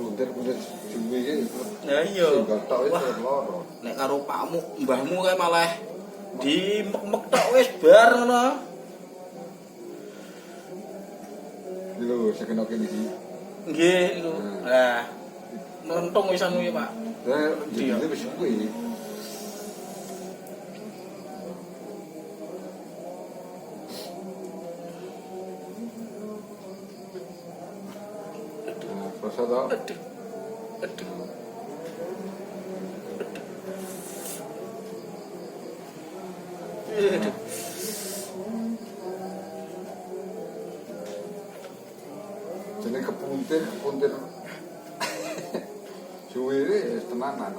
Buntir-buntir suwi iki. Ya iya. Tok wis loro. Nek karo pakmu, mbahmu kae malah dimek-mek tok wis bar ngono. Iki lho sekeno kene iki. Nggih niku. Lah nonton wisan kuwi, Pak. Lah jebule wis kuwi. Rasa tak? Aduh. Jadi kepuntir suwi ini tenanan.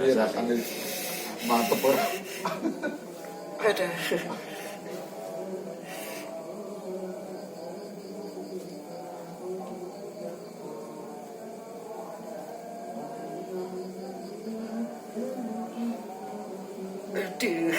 Iya rasanya mantep ora. Ada. Aduh.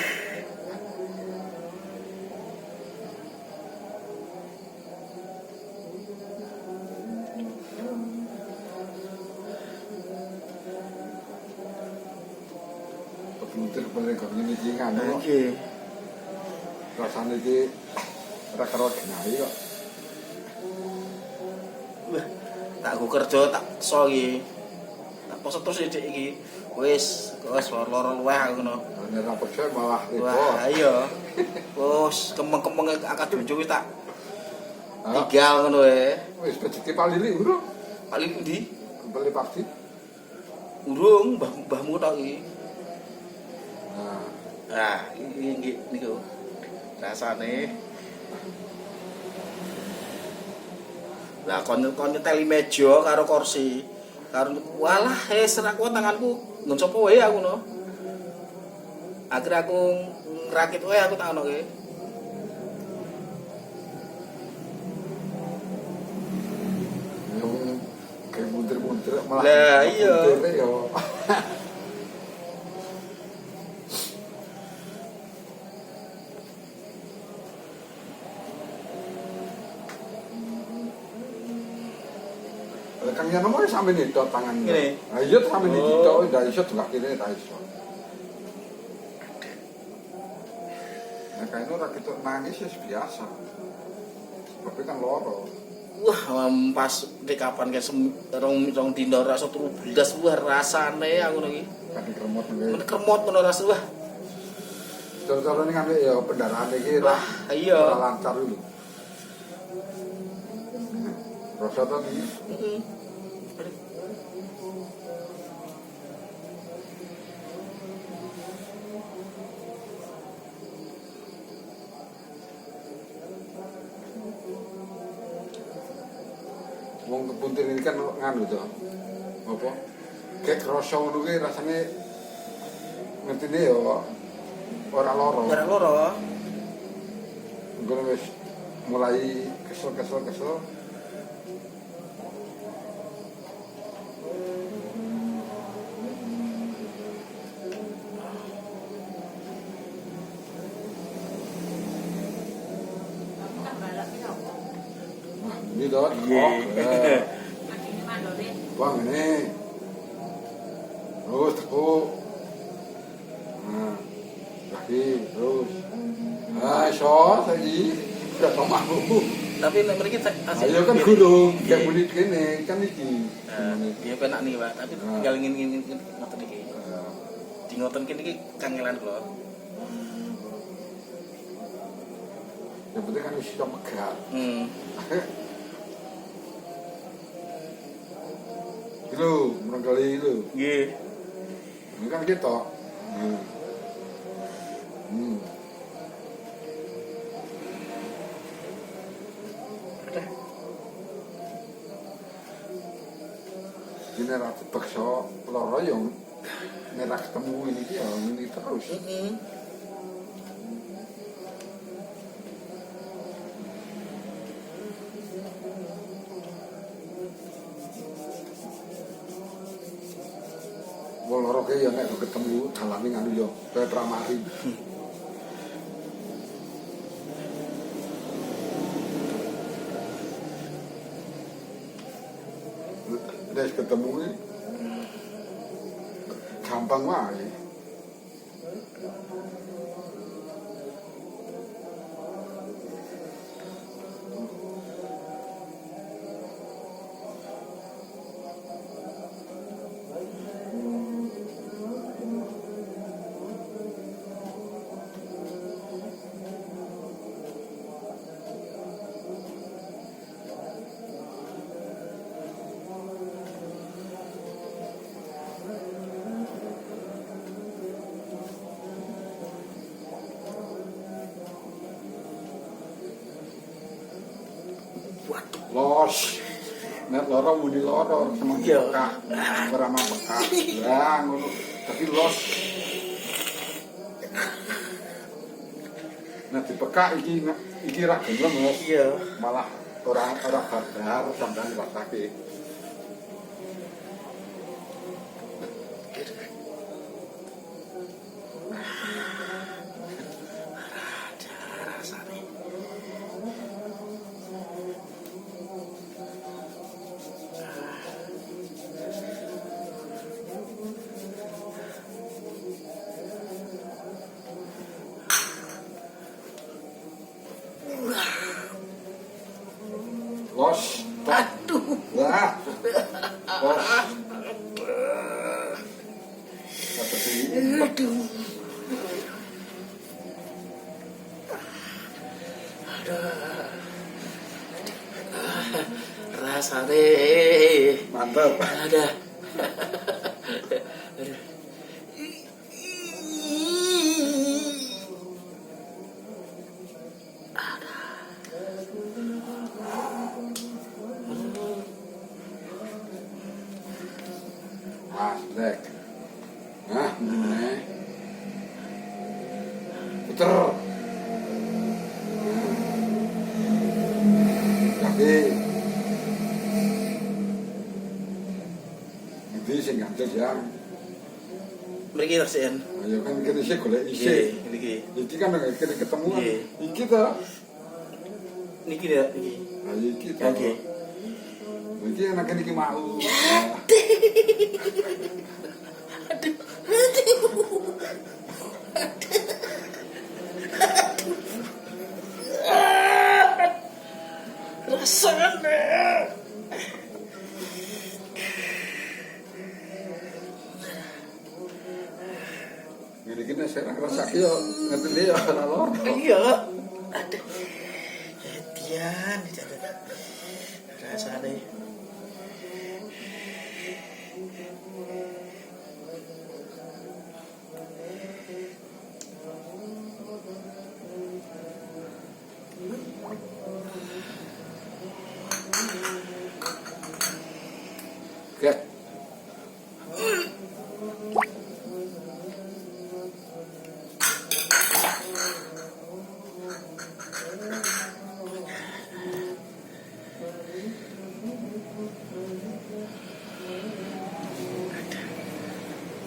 Kepuntir paling gak ngene iki kan. Nggih. Rasane iki ora karo denai kok. Wah, tak go kerja tak so iki. Tak poso terus sithik iki. Wis loro luweh aku ngono. Nek ora percaya malah Wah, iya. Wes kemeng-kemeng akad bojo wis tak tinggal ngono wae. Wis rezeki palili urung. Paling ndi? Kembali pasti. Urung mbahmu tok iki. Nah, Nah, iki niku. Rasane. Lah kon nyeteli meja karo kursi. Karo walah serak kuwi tanganku nggon sapa wae aku no. Akhire aku ngrakit wae aku tak ono ki. yang kayak muntir-muntir malah. Lah iya. Yo. Kang Yano mau sampe nidot tangan. Ngene. Lah iya sampe nidot ndak iso delok kene ta iso. Nah kae ora ketok nangis ya biasa. Tapi kan loro. Wah, pas di kapan ke rong dino rasa turu blas wah rasane aku ngono iki. Kan kremot ngene. Men kremot ngono rasa wah. Cara-cara ini ngambil ya pendarahan iki lah. Iya. Ora lancar dulu. Rasa tadi. Heeh. Wong kepuntir ini kan nganu to. Apa? Kayak krasa ngono ki rasane ngertine ya ora loro. Ora loro. Engko wis mulai kesel. Wah, ini toh. Wah, ini. Terus tekuk. Nah, lagi terus. Ah, iso saiki. Udah pamaku. Tapi nek mriki Ayo kan gurung, kayak bunyi kene kan iki. Ya penak nih, Pak. Tapi tinggal ngin ngoten iki. Di ngoten kene iki kangelan kula. Yang penting kan iso megat. Itu, barangkali itu. Nggih. Ini kan kita. Ini rata paksa loro yang merah ketemu ini dia, ini terus. wong loro ki ya nek ketemu dalane nganu ya kaya pramari. Nek ketemu ki gampang wae. Los, nek loro muni loro sama peka, ora mah peka. Ya ngono, tapi los. Nek dipeka iki ra gelem, Mas. Iya. Malah ora badar sampean rasake. Los, Aduh. wah, los. Seperti Aduh. Rasane mantap. ada. Aslek. Nah, ini. Puter. Tapi ini sing ganjel ya. Mriki taksian. Ayo kan kene sik golek Nggih, isih. niki. Iki kan kene ketemu kan. Nggih. Iki to. Niki ya, niki. Nah, iki to. Nggih. Iki enak iki mau. Rasane. Gini-gini saya ngerasa yo ngerti dia ora lor. Iya. Aduh. Edian rasane. Oke.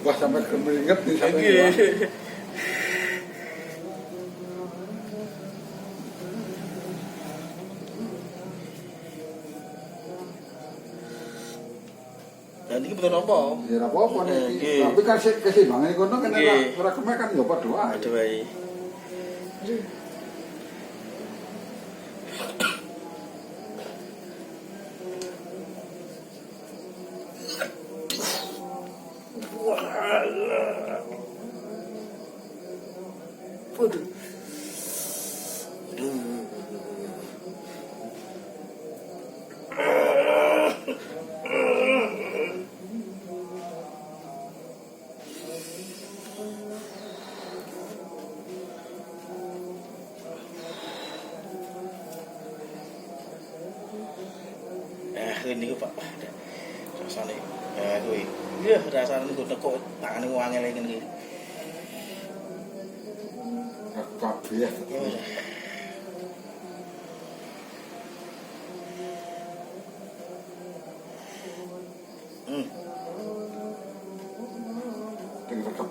Wah sampai keringet nih sampai gua. Dan ini betul apa? Ya ora apa-apa nih. Nggih. Tapi kan keseimbangan kono kan Nggih. ora kemek kan ya padha wae. Aduh wae. Waduh. Aduh. Ini Pak. Rasane. Kuwi. Iya, rasane nggo tekuk tangane wong angel iki. Kabeh.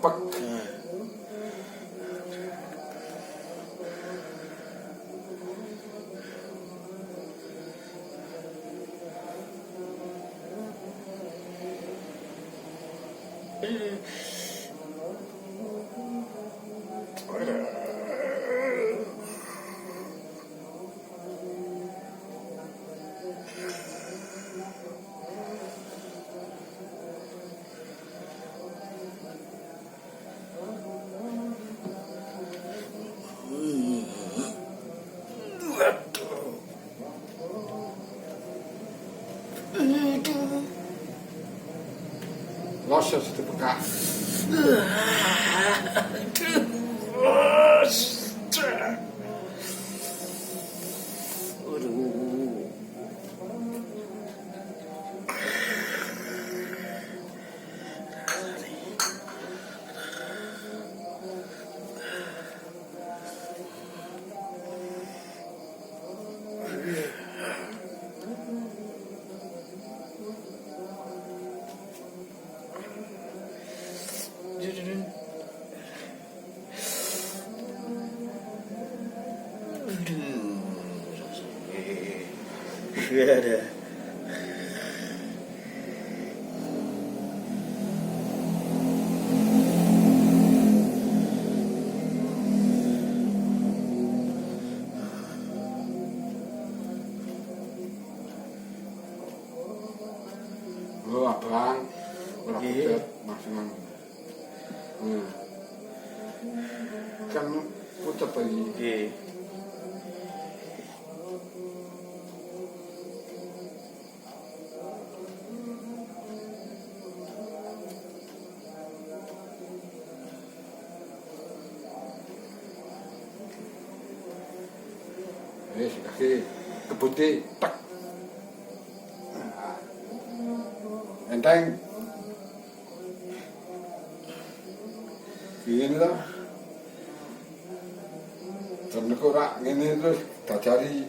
kepek. Los ya sudah peka. Ada. Oh, abang, berapa Iya. pucat maksimal. Kan pucat lagi. Nggih. Kaki kebudi tek. Enteng. Gini lah. Dan rak ini terus dajari.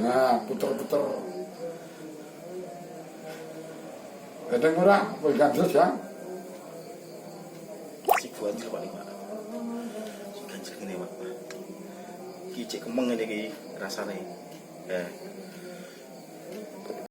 Nah, puter-puter. Enteng ora? Pegang terus ya. Si ganjel Pak Pak. Si ganjel ngene Pak. Iki cek kemeng ngene iki rasane. Ya.